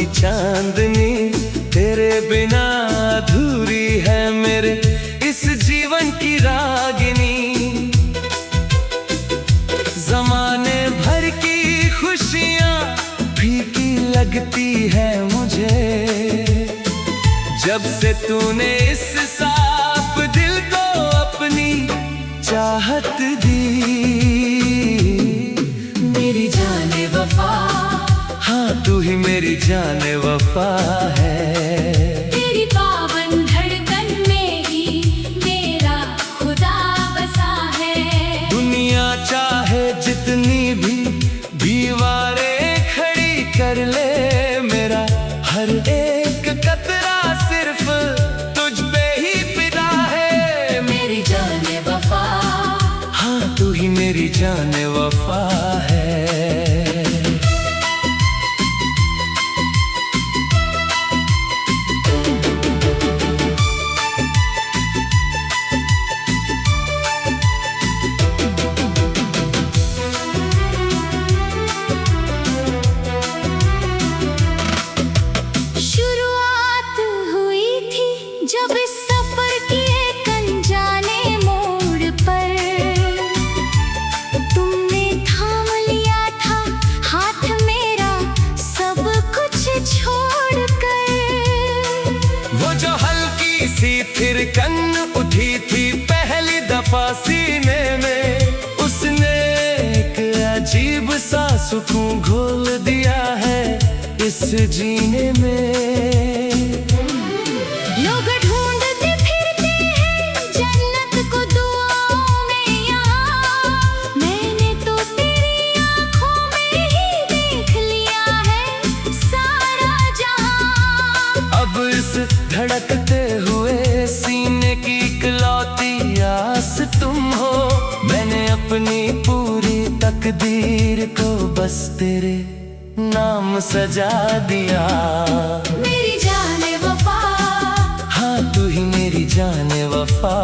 की चांदनी, तेरे बिना अधूरी है मेरे इस जीवन की रागिनी। जमाने भर की खुशियाँ फीकी लगती है मुझे, जब से तूने इस साफ दिल को अपनी चाहत दी। मेरी जाने वफा, हाँ तू ही मेरी जाने वफा है। तेरी पावन धड़कन में ही मेरा खुदा बसा है। दुनिया चाहे जितनी भी दीवारें खड़ी कर ले, मेरा हर एक कतरा सिर्फ तुझ पे ही फिदा है। मेरी जाने वफा, हाँ तू ही मेरी जाने वफा है। जब इस सफर की एक अनजाने मोड़ पर तुमने थाम लिया था हाथ मेरा सब कुछ छोड़कर। वो जो हल्की सी थिरकन उठी थी पहली दफा सीने में, उसने एक अजीब सा सुकून घोल दिया है इस जीने में। लोग ढूंढते फिरते हैं जन्नत को दुआओं में यहाँ, मैंने तो तेरी आँखों में ही देख लिया है सारा जहाँ। अब इस धड़कते हुए सीने की इकलौती आस तुम हो, मैंने अपनी पूरी तकदीर को बस तेरे नाम सजा दिया। मेरी जाने वफा, हाँ तू ही मेरी जाने वफा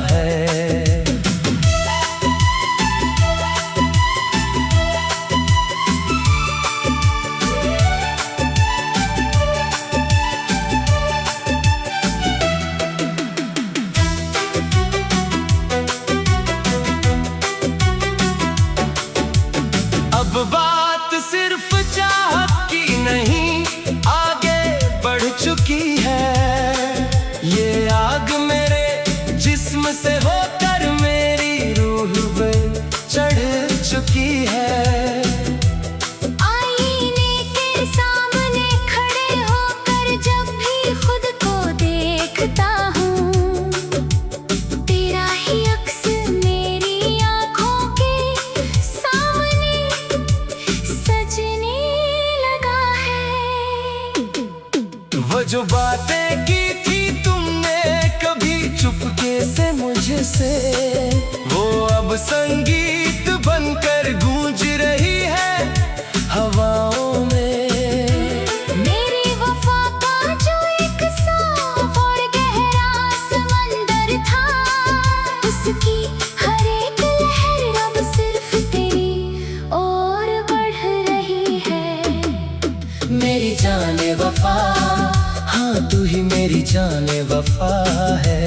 है। अब बात सिर्फ चाहत की नहीं, आगे बढ़ चुकी है। ये आग मेरे जिस्म से होकर मेरी रूह पे चढ़ चुकी है। आईने के सामने खड़े होकर जब भी खुद को देखता हूँ, तेरा ही अक्स मेरी आँखों के सामने सजने लगा है। वो जो बातें की थी तुमने कभी चुपके से मुझसे, वो अब संगीत बनकर गूंज रही है हवाओं में। मेरी वफा का जो एक साफ और गहरा समंदर था, उसकी हर एक लहर अब सिर्फ तेरी ओर बढ़ रही है। मेरी जाने वफा, हाँ तू ही मेरी जाने वफा है।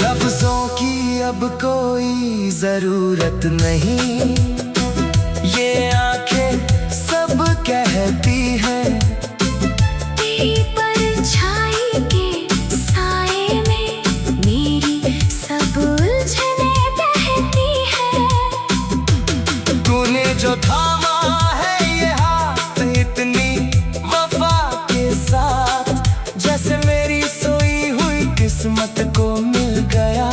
लफ्जों की अब कोई जरूरत नहीं, ये आंखें सब कहती हैं। तेरी परछाई के साए में मेरी सब उलझने बहती है। तूने जो थामा है ये हाथ इतनी वफा के साथ, जैसे मेरी सोई हुई किस्मत को मिल गया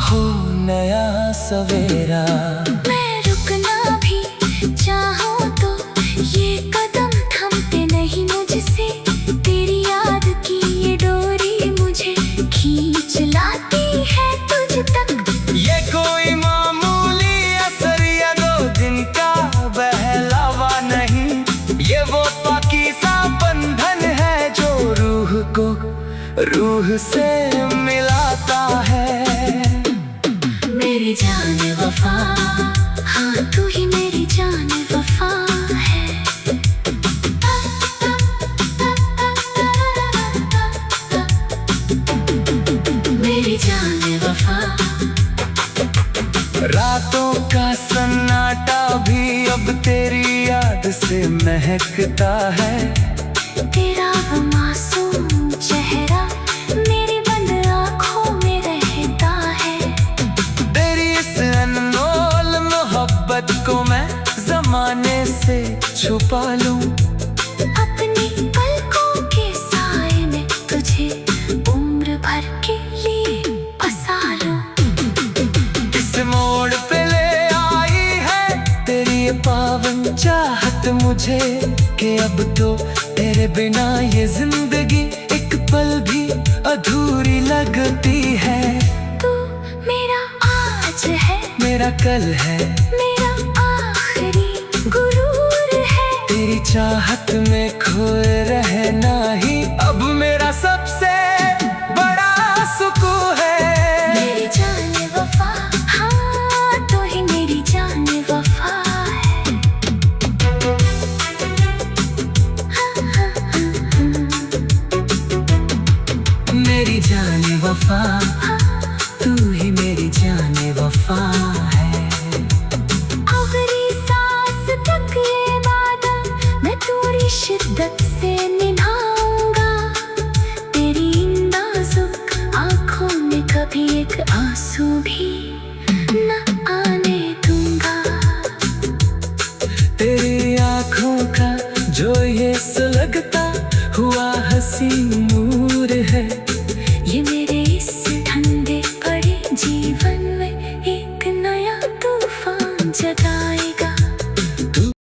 हो नया सवेरा। मैं रूह से मिलाता है। मेरी जान वफा, हाँ तू ही मेरी जान वफा है। मेरी जान वफा। रातों का सन्नाटा भी अब तेरी याद से महकता है। तेरा वो मासूम चेहरा मेरी बंद आँखों में रहता है। तेरी इस अनमोल मोहब्बत को मैं जमाने से छुपा लूं। अपनी पलकों के साए में तुझे उम्र भर के लिए बसा लूं। इस मोड़ पे ले आई है तेरी ये पावन चाहत मुझे, कि अब तो तेरे बिना ये जिंदगी एक पल भी अधूरी लगती है। तू मेरा आज है, मेरा कल है, मेरा आखिरी गुरूर है। तेरी चाहत में खोए रहना ही अब मेरा सबसे बड़ा सुकून है। मेरी जान वफा, हाँ तो ही मेरी जान वफा है। मेरी जान वफा, तू ही मेरी जान वफा है। आखिरी सांस तक ये वादा मैं तेरी शिद्दत से निभाऊंगा। तेरी नाजुक आंखों में कभी एक आंसू भी न आने दूंगा। तेरी आँखों का जो ये सुलगता हुआ हसीन नूर